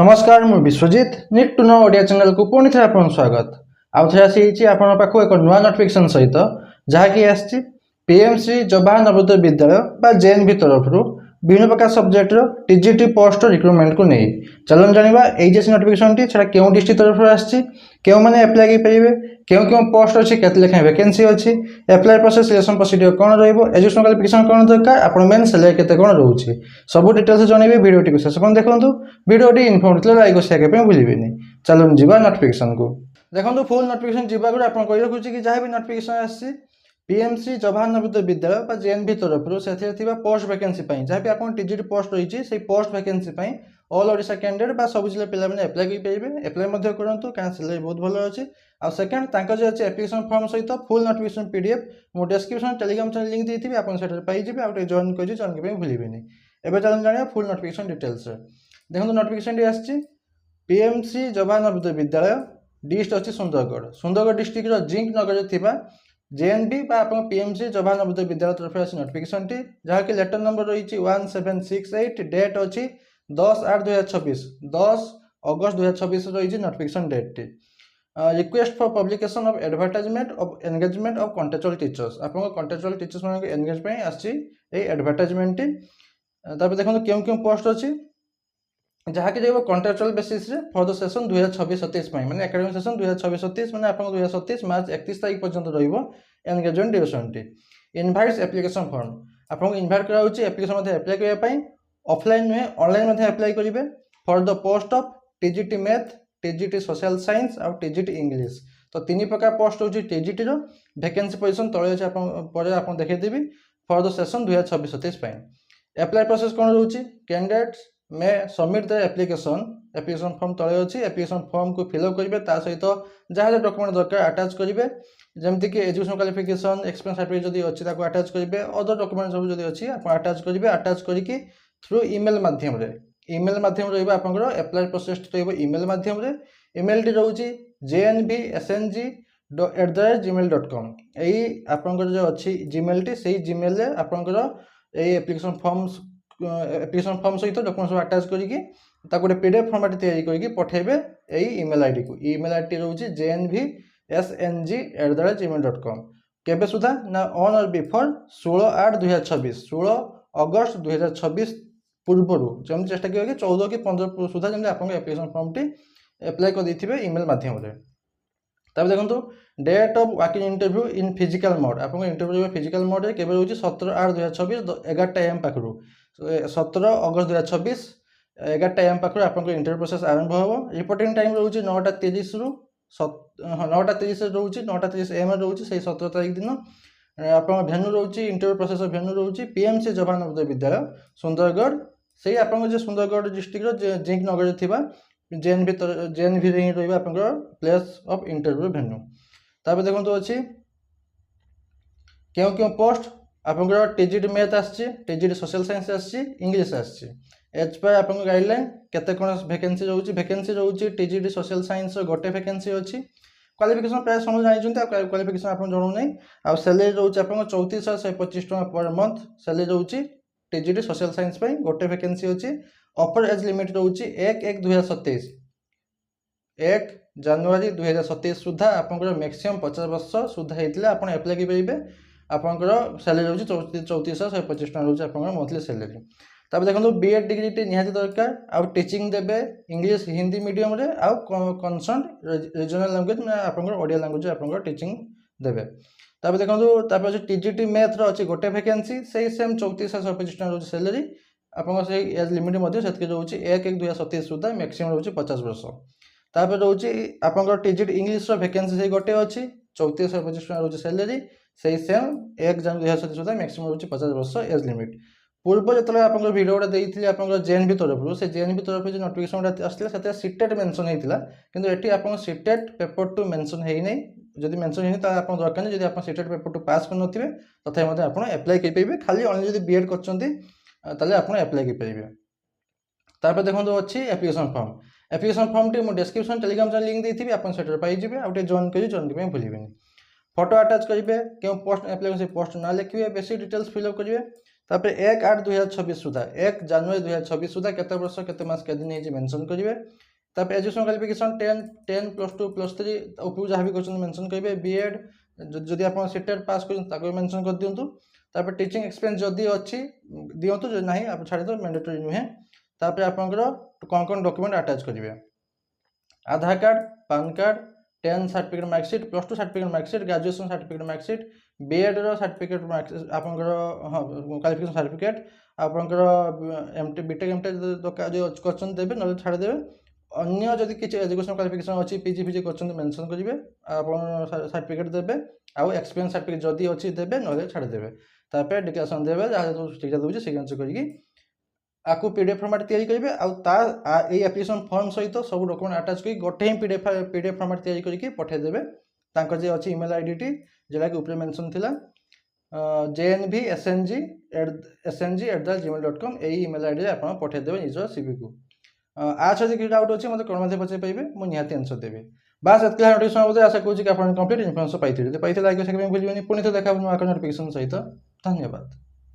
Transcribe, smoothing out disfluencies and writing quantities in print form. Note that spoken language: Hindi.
नमस्कार मु Biswajit need to know Odia channel को पुणी थे आपन स्वागत आउ थे आसी आपन पाखु एक नुआ नोटिफिकेशन सहित जहाँकि आसी पीएमसी जवाहर नवोदय विद्यालय बा जेएनवी तरफ विभिन्न प्रकार सब्जेक्ट टीजीटी पोस्ट रिक्रुटमेंट को नहीं चलन जाना एचएससी नोटिफिकेशन टी क्यों डिस्ट्रिक्ट तरफ आसी क्यों मैंने एप्लाई करेंगे क्यों क्यों पोस्ट अच्छी केते लेखा वैकेंसी अच्छी एप्लाई प्रोसेस सिलेक्शन प्रोसीडियर कौन एजुकेशन क्वालिफिकेशन कौन दरकार आपण मेन सैलरी केते कौन रोचे सब डिटेल्स जनइबे वीडियो शेष पर्यंत देखो वीडियो इनफॉर्मेटिव लाइक और शेयर करने भूलिए चलो जीवा नोटिफिकेशन को देखो फुल नोटिफिकेशन जीवा को आप कही रखुच्छी कि जहाँ भी नोटिफिकेशन आसी पीएमसी जवाहर नवोदय विद्यालय जेएनवी तरफ से पोस्ट वैकेंसी जहाँ भी आप टीजीटी पोस्ट रही है post vacancy all Odisha candidate बा सब जिले पे एप्लाई करेंगे एप्लाई करूँ क्या सैलरी बहुत भल अच्छी आ सेकेंड जो अच्छे एप्लिकेशन फॉर्म सहित फुल नोटिफिकेशन पीडीएफ मो डिस्क्रिप्शन टेलीग्राम चैनल लिंक देती आप पाइबे आउट जॉइन कर जॉइन करने भूलिए एवं चलन जाना फुल नोटिफिकेशन डिटेल्स देखो नोटिफिकेशन टी आसी पीएमसी जवाहर नवोदय विद्यालय डिस्ट अच्छी सुंदरगढ़ डिस्ट्रिक्ट जिंक नगर थी जेएनवी पीएमसी जवाहर नवोदय विद्यालय तरफ आसी नोटिफिकेशन टी जहाँकि लेटर नंबर रही 1768 डेट अच्छी 10/8/2026 10 अगस्त 2026 रही नोटिफिकेशन डेट टी request for publication of advertisement of engagement of contractual teachers आप कॉन्ट्रेक्चुअल टीचर्स मान एंगेज आसी एडवर्टाइजमेंट टी देखो क्यों क्यों पोस्ट अच्छी जहाँकि जो contractual basis for the session 2026-27 मैंने एकेडमिक सेशन 2026-27 मैंने आप 2027 मार्च 31 तारीख पर्यंत रनगेजमेंट ड्यूरेशन टी इनभाइट्स एप्लिकेशन फॉर्म आपको इनभाइट कराऊँगी एप्लिकेशन एप्लाई करने ऑफलाइन नुहे ऑनलाइन एप्लाई करेंगे for the post of TGT math TGT social science और टीजीटी इंग्लिश तो तीन प्रकार पोस्ट होची टीजीटी रो वैकेंसी पोजीशन तले अछि आप देखदेवी for the session 2026-27 apply process कौन रोची कैंडिडेट्स में सबमिट द एप्लिकेशन फॉर्म तले अच्छी एप्लिकेशन फॉर्म को फिलअप करेंगे सहित जहाँ डॉक्यूमेंट दरकार अटैच करेंगे जमती कि एजुकेशन क्वालिफिकेशन एक्सपीरियंस सर्टिफिकेट जब अच्छी अटैच करेंगे अदर डॉक्यूमेंट सब जो अच्छी आप अटैच करेंगे अटैच करके थ्रू ईमेल माध्यम रहा आप एप्लाई प्रोसेस ईमेल माध्यम ईमेल टी रोचे jnbsng@gmail.com यही आपंकर जो अच्छी जीमेल टी से जीमेल आपंकर एप्लिकेशन फॉर्म सहित डॉक्यूमेंट सब अटैच करके गोटे पीडीएफ फॉर्मेट तैयारी करके पठेबे यही ईमेल आईडी को ईमेल आईडी रोचे jnbsng@gmail.com केबे सुधा ना ऑन और बिफोर 16/8/2026 16 अगस्त 2026 पूर्व जमी चेष्टा करेंगे 14 कि 15 सुधा जमी आप एप्लिकेशन फॉर्म टी एप्लाई कर देते ईमेल माध्यम तब देखो date of working interview in physical mode आप इंटरव्यू फिजिकल मोड के रोचे 17/8/2026 11 AM पाखु 17 अगस्त 2026 11 AM पाखु आप इंटरव्यू प्रोसेस आरंभ हो रिपोर्टिंग टाइम रोचे 9:30 रु 9:30 रोचे 9:30 AM रोचे 17 तारीख दिन आप भेन्यू रोचे इंटरव्यू प्रोसेस भेन्यू रोचे पीएमसी जवाहर नवोदय विद्यालय सुंदरगढ़ से आप सुंदरगढ़ डिस्ट्रिक्ट जिंक नगर थी जेएनवी ही रही आप प्लेस ऑफ इंटरव्यू भेन्यू तापर देखो अच्छी क्यों क्यों पोस्ट आप टीजीटी मैथ आजीटी सोशल साइंस इंग्लिश एज पर आप गाइडलाइन केते कौन वैकेंसी रोचे टीजीटी सोशल साइंस गोटे वैकेंसी अच्छी क्वालिफिकेशन प्राय समझ जानते क्वालिफिकेशन आप जरूर नहीं आ सैलरी रोचे आप 34,125 टका पर मंथ सैलरी रोचे टीजीटी सोशल साइंस गोटे वैकेंसी अच्छी अपर एज लिमिट रोचे 1/1/2027 1 जनवरी 2027 सुधा आप मैक्सिमम 50 वर्ष सुधा होता आप एप्लाई करेंगे आपंकर सैलरी रोचे 34,125 टका रोचे आप मंथली सैलरी तब देखो बीएड डिग्री निहाती दरकार आउ टीचिंग देवे इंग्लिश हिंदी मीडियम रे आउ कनसर्न रीजनल लैंग्वेज में आप ओडिया लैंग्वेज आप टीचिंग देवे तब देखो टीजीटी मैथ अच्छी गोटे वैकेंसी से सेम 34,125 टका रोचे सैलरी आप एज लिमिट रोचे 1/1/2027 सुधा मैक्सिमम रोचे 50 वर्ष तापर रोचे आप टीजीटी इंग्लिश वैकेंसी से गोटे अच्छी 34,125 टका रोचे सैलरी से सेम 1 जनवरी 2027 सुधा मैक्सिमम रोचे 50 वर्ष एज लिमिट पूर्व जो आप भिडियोटा देते आप जेएनवी तरफ से जेएनवी तरफ जो नोटिफिकेशन आसला सीटेट मेंशन होता कि ये आप सीटेट पेपर टू मेंशन होनी जब मेंशन होनी आप दरकार नहीं जब आप सीटेट पेपर टू पास कर तथा आप एप्लाई करेंगे खाली ओनली जब बीएड कर एप्लाई करेंगे तापर देखो अच्छी application form T description Telegram channel link देती आप पाइबे आउट जॉइन कर जॉइन करने भूलिए फोटो अटैच करेंगे क्यों पोस्ट एप्लाई पोस्ट ना लिखे बेसिक डिटेल्स फिलअप करेंगे तापर 1/8/2026 सुधा 1 जनवरी 2026 सुधा केते वर्ष केते मास केते दिन हे मेंशन करिवे। तापर एजुकेशन क्वालिफिकेशन 10 +2 +3 उपु जहाँ भी क्वेश्चन मेंशन करिवे। बीएड जदि आप सीटेट पास कर ताको मेंशन कर दियंतु। तापर टीचिंग एक्सपीरियंस जदि अछि दियंतु, जदि नाही आप छाडी दो, मैंडेटरी नुहे। तापर आपनकर कोन डॉक्यूमेंट अटैच करिवे, Aadhaar card, PAN card, 10 certificate marksheet, +2 certificate marksheet, graduation certificate marksheet, BEd रो सर्टिफिकेट मार्कशीट आपनकर क्वालिफिकेशन सर्टिफिकेट, आपनकर एमटी बीटेक एमटेक जो क्वेश्चन देबे न छाडी देबे। अन्य जदि किछि एजुकेशन क्वालिफिकेशन अछि पीजी फिजी क्वेश्चन मेंशन करिवे, आपन सर्टिफिकेट देबे आ एक्सपीरियंस सर्टिफिकेट जदि अछि देबे न छाडी देबे। तापर डिक्लेरेशन देबे जहाँ जो ठीक दोछि सिग्नेचर करिकि आपको पीडीएफ फॉर्मेट तैयारी करेंगे। आ एप्लिकेशन फॉर्म सहित सब डॉक्यूमेंट अटैच कर गोटे ही पीडीएफ फॉर्मेट तैयारी करके पठेदेबे। तांकर जे अछि ईमेल आईडी टी जेला कि ऊपर मेंशन थिला jnbsng@gmail.com ए ईमेल आईडी रे आपण पठेदेबे निजर सीवी को। आ छ जे डाउट अछि मते कोन मध्ये पचे पाइबे, मु निहाती आंसर देबे। बस एतला नोटिफिकेशन होते आशा करू कि आपण कंप्लीट इन्फॉर्मेशन पाइथिले। पाइथिले लाइक सेकंड भूलिबेनी। पुणी तो देखा नोटिफिकेशन सहित। धन्यवाद।